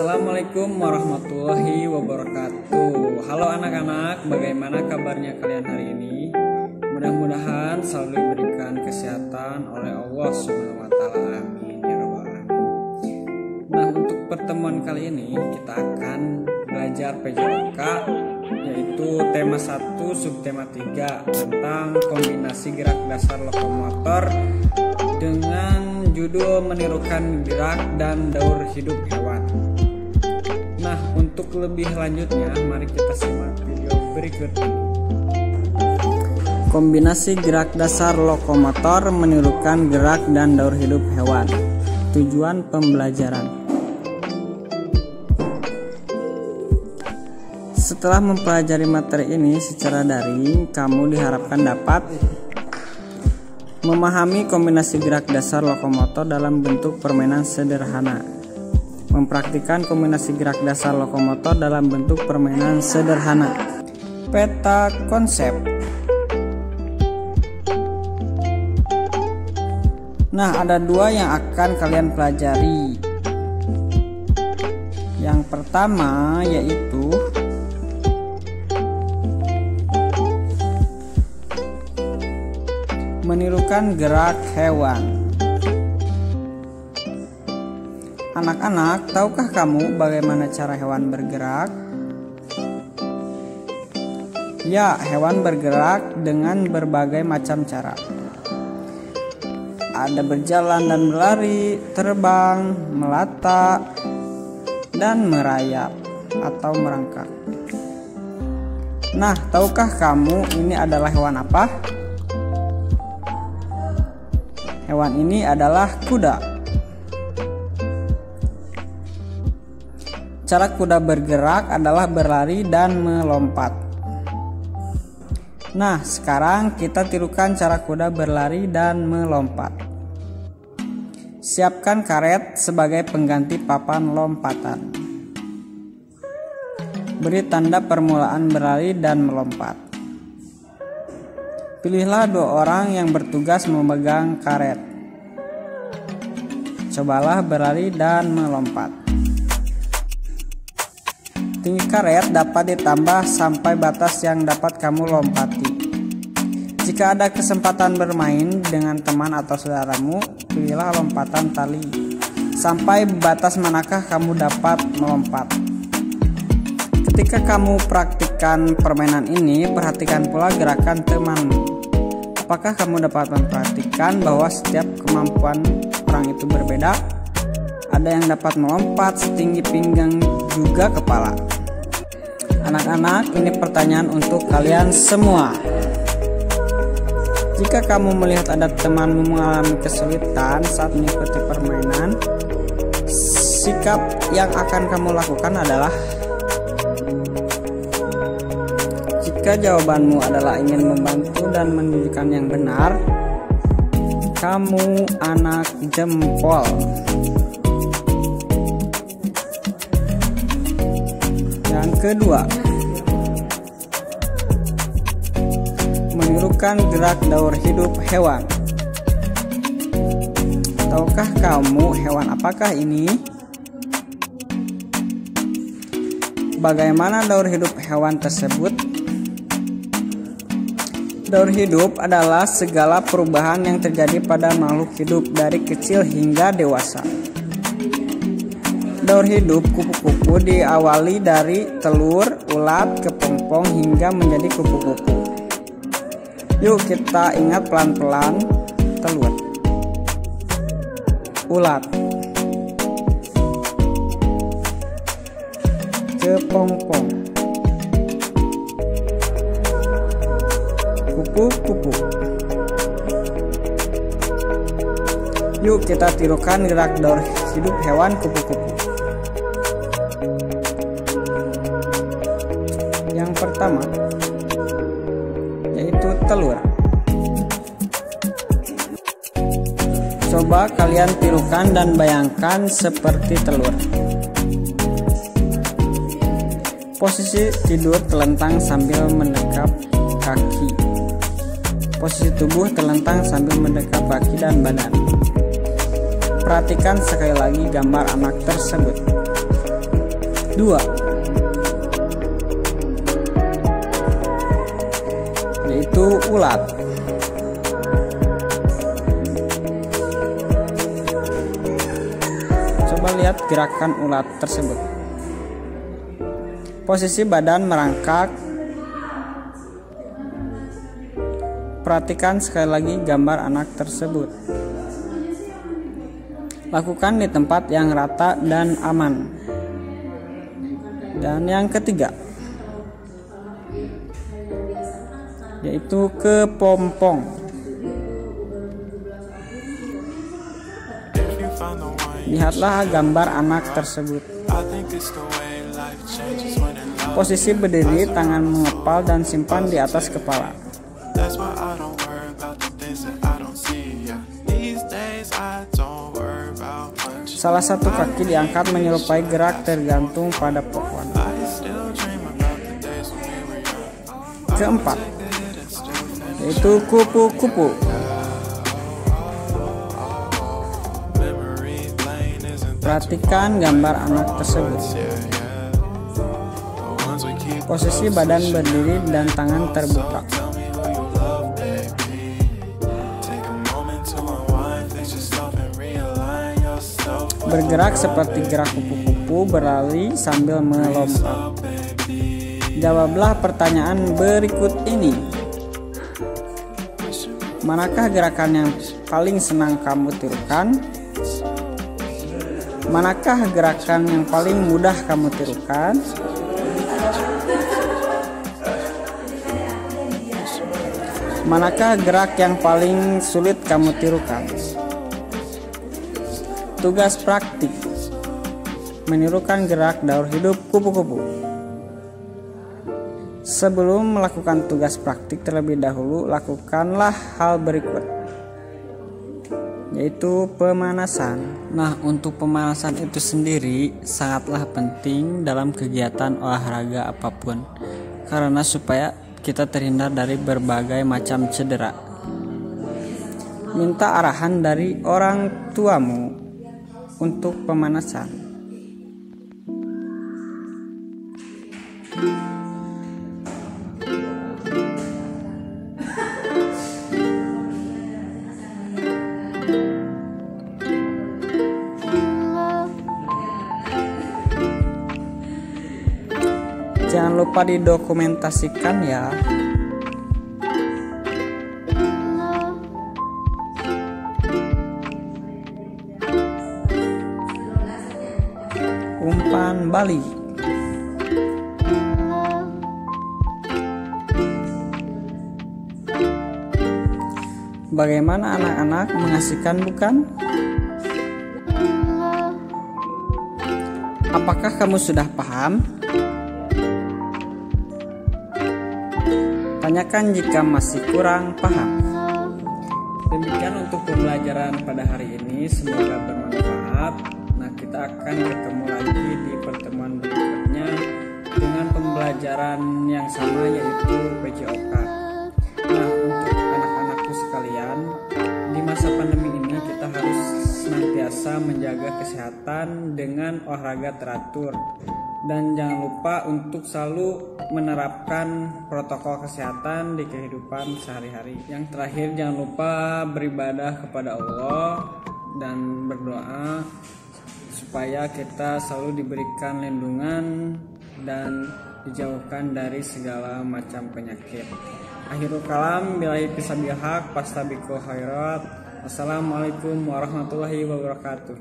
Assalamualaikum warahmatullahi wabarakatuh. Halo anak-anak, bagaimana kabarnya kalian hari ini? Mudah-mudahan selalu diberikan kesehatan oleh Allah SWT. Amin ya rabbal alamin. Nah, untuk pertemuan kali ini kita akan belajar PJOK, yaitu tema 1 subtema 3 tentang kombinasi gerak dasar lokomotor dengan judul menirukan gerak dan daur hidup hewan. Nah, untuk lebih lanjutnya mari kita simak video berikut ini. Kombinasi gerak dasar lokomotor menirukan gerak dan daur hidup hewan. Tujuan pembelajaran. Setelah mempelajari materi ini secara daring, kamu diharapkan dapat memahami kombinasi gerak dasar lokomotor dalam bentuk permainan sederhana. Mempraktikkan kombinasi gerak dasar lokomotor dalam bentuk permainan sederhana. Peta konsep. Nah, ada dua yang akan kalian pelajari. Yang pertama yaitu menirukan gerak hewan. Anak-anak, tahukah kamu bagaimana cara hewan bergerak? Ya, hewan bergerak dengan berbagai macam cara. Ada berjalan dan berlari, terbang, melata, dan merayap atau merangkak. Nah, tahukah kamu ini adalah hewan apa? Hewan ini adalah kuda. Cara kuda bergerak adalah berlari dan melompat. Nah, sekarang kita tirukan cara kuda berlari dan melompat. Siapkan karet sebagai pengganti papan lompatan. Beri tanda permulaan berlari dan melompat. Pilihlah 2 orang yang bertugas memegang karet. Cobalah berlari dan melompat. Tinggi karet dapat ditambah sampai batas yang dapat kamu lompati. Jika ada kesempatan bermain dengan teman atau saudaramu, pilihlah lompatan tali. Sampai batas manakah kamu dapat melompat. Ketika kamu praktikkan permainan ini, perhatikan pula gerakan temanmu. Apakah kamu dapat memperhatikan bahwa setiap kemampuan orang itu berbeda? Ada yang dapat melompat setinggi pinggang juga kepala. Anak-anak, ini pertanyaan untuk kalian semua. Jika kamu melihat ada temanmu mengalami kesulitan saat mengikuti permainan, sikap yang akan kamu lakukan adalah, jika jawabanmu adalah ingin membantu dan menunjukkan yang benar, kamu anak jempol. Yang kedua, menirukan gerak daur hidup hewan. Tahukah kamu hewan apakah ini? Bagaimana daur hidup hewan tersebut? Daur hidup adalah segala perubahan yang terjadi pada makhluk hidup dari kecil hingga dewasa. Daur hidup kupu-kupu diawali dari telur, ulat, kepompong hingga menjadi kupu-kupu. Yuk kita ingat pelan-pelan. Telur, ulat, kepompong, kupu-kupu. Yuk kita tirukan gerak daur hidup hewan kupu-kupu. Yang pertama yaitu telur. Coba kalian tirukan dan bayangkan seperti telur. Posisi tidur telentang sambil mendekap kaki. Posisi tubuh telentang sambil mendekap kaki dan badan. Perhatikan sekali lagi gambar anak tersebut. 2, yaitu ulat. Coba lihat gerakan ulat tersebut. Posisi badan merangkak. Perhatikan sekali lagi gambar anak tersebut. Lakukan di tempat yang rata dan aman. Dan yang ketiga, yaitu kepompong. Lihatlah gambar anak tersebut. Posisi berdiri, tangan mengepal dan simpan di atas kepala. Salah satu kaki diangkat menyerupai gerak tergantung pada pohon. Keempat, yaitu kupu-kupu. Perhatikan gambar anak tersebut. Posisi badan berdiri dan tangan terbuka. Bergerak seperti gerak kupu-kupu, berlari sambil melompat. Jawablah pertanyaan berikut ini. Manakah gerakan yang paling senang kamu tirukan? Manakah gerakan yang paling mudah kamu tirukan? Manakah gerak yang paling sulit kamu tirukan? Tugas praktik: menirukan gerak daur hidup kupu-kupu. Sebelum melakukan tugas praktik terlebih dahulu, lakukanlah hal berikut, yaitu pemanasan. Nah, untuk pemanasan itu sendiri sangatlah penting dalam kegiatan olahraga apapun, karena supaya kita terhindar dari berbagai macam cedera. Minta arahan dari orang tuamu untuk pemanasan. Jangan lupa didokumentasikan ya. Umpan Bali. Bagaimana anak-anak, mengasihkan bukan? Apakah kamu sudah paham? Tanyakan jika masih kurang paham. Demikian untuk pembelajaran pada hari ini, semoga bermanfaat. Nah, kita akan ketemu lagi di pertemuan berikutnya dengan pembelajaran yang sama, yaitu PJOK. Nah, untuk anak-anakku sekalian, di masa pandemi ini kita harus senantiasa menjaga kesehatan dengan olahraga teratur. Dan jangan lupa untuk selalu menerapkan protokol kesehatan di kehidupan sehari-hari. Yang terakhir, jangan lupa beribadah kepada Allah dan berdoa supaya kita selalu diberikan lindungan dan dijauhkan dari segala macam penyakit. Akhirul kalam, billahi fisabilillah haq, fastabiqul khairat. Wassalamualaikum warahmatullahi wabarakatuh.